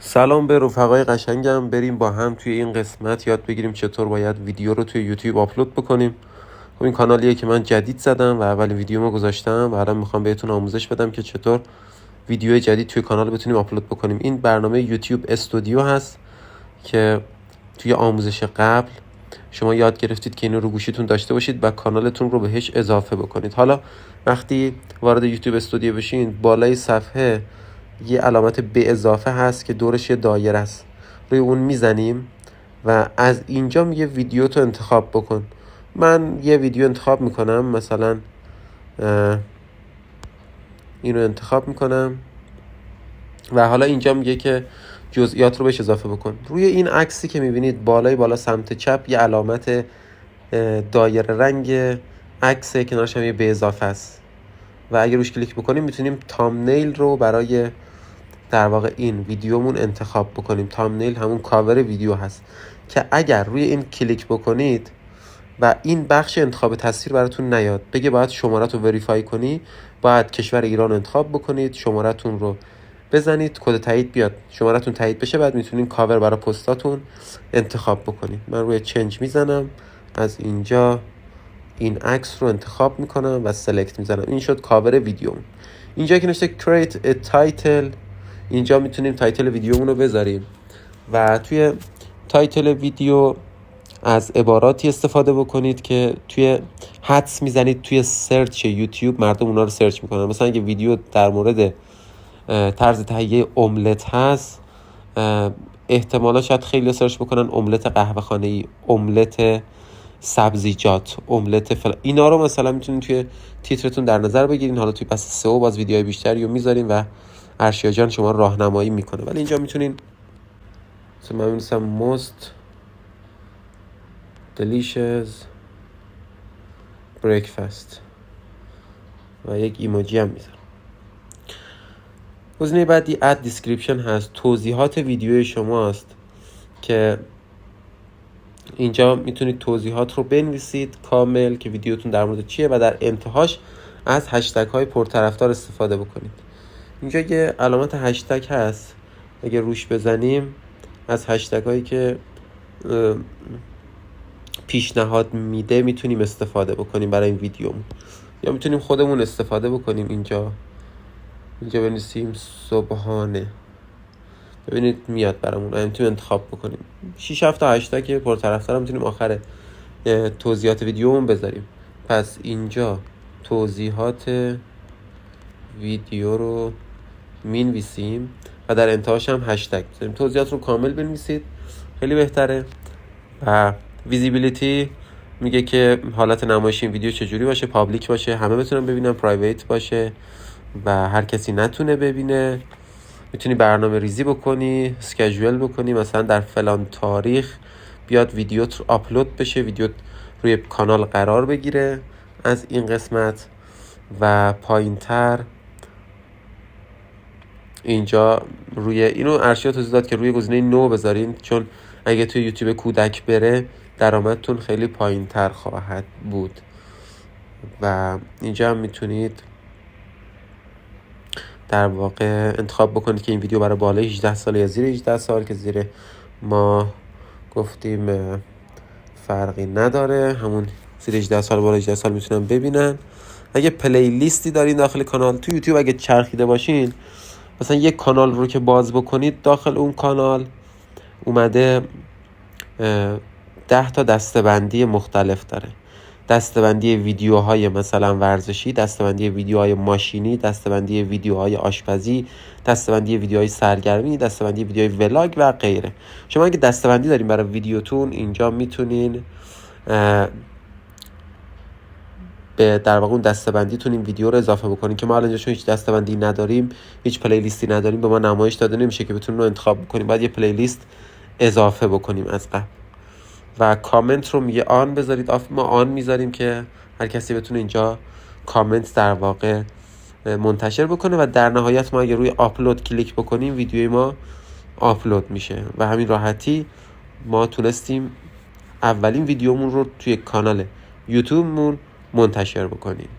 سلام به رفقای قشنگم. بریم با هم توی این قسمت یاد بگیریم چطور باید ویدیو رو توی یوتیوب آپلود بکنیم. خب این کانالیه که من جدید زدم و اولین ویدیومو گذاشتم و الان میخوام بهتون آموزش بدم که چطور ویدیو جدید توی کانال بتونیم آپلود بکنیم. این برنامه یوتیوب استودیو هست که توی آموزش قبل شما یاد گرفتید که اینو رو گوشیتون داشته باشید و کانالتون رو بهش اضافه بکنید. حالا وقتی وارد یوتیوب استودیو بشین، بالای صفحه یه علامت به اضافه هست که دورش یه دایره است، روی اون میزنیم و از اینجا میگه ویدیو تو انتخاب بکن. من یه ویدیو انتخاب میکنم، مثلا اینو انتخاب میکنم و حالا اینجا میگه که جزئیات رو بهش اضافه بکن. روی این عکسی که میبینید بالا سمت چپ یه علامت دایره رنگ عکسه، کنارش هم یه به اضافه است و اگه روش کلیک بکنیم میتونیم تامنیل رو برای در واقع این ویدیومون انتخاب بکنیم. تامنیل همون کاور ویدیو هست که اگر روی این کلیک بکنید و این بخش انتخاب تصویر براتون نیاد، بگه باید شمارت رو وریفای کنی، باید کشور ایران رو انتخاب بکنید، شمارتون رو بزنید، کد تایید بیاد، شمارتون تایید بشه، بعد میتونین کاور برای پستاتون انتخاب بکنید. من روی چنج میزنم، از اینجا این عکس رو انتخاب میکنم و سلکت میزنم. این شد کاور ویدیو. اینجا که نوشته create a title، اینجا میتونیم تایتل ویدیومون رو بذاریم و توی تایتل ویدیو از عباراتی استفاده بکنید که توی حدس میزنید توی سرچ یوتیوب مردم اونا رو سرچ میکنن. مثلا اگه ویدیو در مورد طرز تهیه املت هست، احتمالا شاید خیلی سرچ بکنن املت قهوه خانه‌ای، املت سبزیجات، املت اینا رو مثلا میتونید توی تیترتون در نظر بگیرین. حالا توی پس سئو باز ویدیوهای بیشتری رو میذارین و ارشیا جان شما راهنمایی میکنه. ولی اینجا میتونین مثلا من می‌نویسم most delicious breakfast و یک ایموجی هم میذارم. گزینه بعدی add description هست، توضیحات ویدیوی شماست که اینجا میتونید توضیحات رو بنویسید کامل که ویدیوتون در مورد چیه و در انتهاش از هشتگ های پرطرفدار استفاده بکنید. اینجا یه علامت هشتگ هست، اگه روش بزنیم از هشتگ هایی که پیشنهاد میده میتونیم استفاده بکنیم برای این ویدیو، یا میتونیم خودمون استفاده بکنیم. اینجا بنویسیم صبحانه، ببینید میاد برامون، میتونیم انتخاب بکنیم. 6-7 تا هشتگ پرطرفدار میتونیم آخر توضیحات ویدیومون بذاریم. پس اینجا توضیحات ویدیو رو مینویسیم و در انتهاش هم هشتگ بذاریم. توضیحات رو کامل بنویسید، خیلی بهتره. و ویزیبیلیتی میگه که حالت نمایش این ویدیو چجوری باشه، پابلیک باشه، همه بتونن ببینن، پرایویت باشه و هر کسی نتونه ببینه. میتونی برنامه ریزی بکنی، اسکیجول بکنی، مثلا در فلان تاریخ بیاد ویدیو آپلود بشه، ویدیو روی کانال قرار بگیره از این قسمت. و پایینتر اینجا روی اینو ارشیا توضیح داد که روی گزینه نو بذارین، چون اگه توی یوتیوب کودک بره درآمدتون خیلی پایینتر خواهد بود. و اینجا هم میتونید در واقع انتخاب بکنید که این ویدیو برای بالای 18 سال یا زیر 18 سال، که زیر ما گفتیم فرقی نداره، همون زیر 18 سال بالای 18 سال میتونن ببینن. اگه پلی لیستی دارین داخل کانال، تو یوتیوب اگه چرخیده باشین، مثلا یک کانال رو که باز بکنید، داخل اون کانال اومده 10 تا دسته‌بندی مختلف داره. دسته‌بندی ویدیوهای مثلا ورزشی، دسته‌بندی ویدیوهای ماشینی، دسته‌بندی ویدیوهای آشپزی، دسته‌بندی ویدیوهای سرگرمی، دسته‌بندی ویدیوهای ولاگ و غیره. شما اگه دسته‌بندی دارین برای ویدیوتون، اینجا میتونین به در واقع اون دسته‌بندیتون این ویدیو رو اضافه بکنین که ما الان چون هیچ دسته‌بندی نداریم، هیچ پلی لیستی نداریم، به ما نمایش داده نمیشه که بتونین رو انتخاب بکنیم. بعد یه پلی لیست اضافه بکنیم از قبل. و کامنت رو میگه آن بذارید، ما آن میذاریم که هر کسی بتونه اینجا کامنت در واقع منتشر بکنه. و در نهایت ما اگه روی آپلود کلیک بکنیم ویدیوی ما آپلود میشه و همین راحتی ما تونستیم اولین ویدیومون رو توی کانال یوتیوبمون منتشر بکنیم.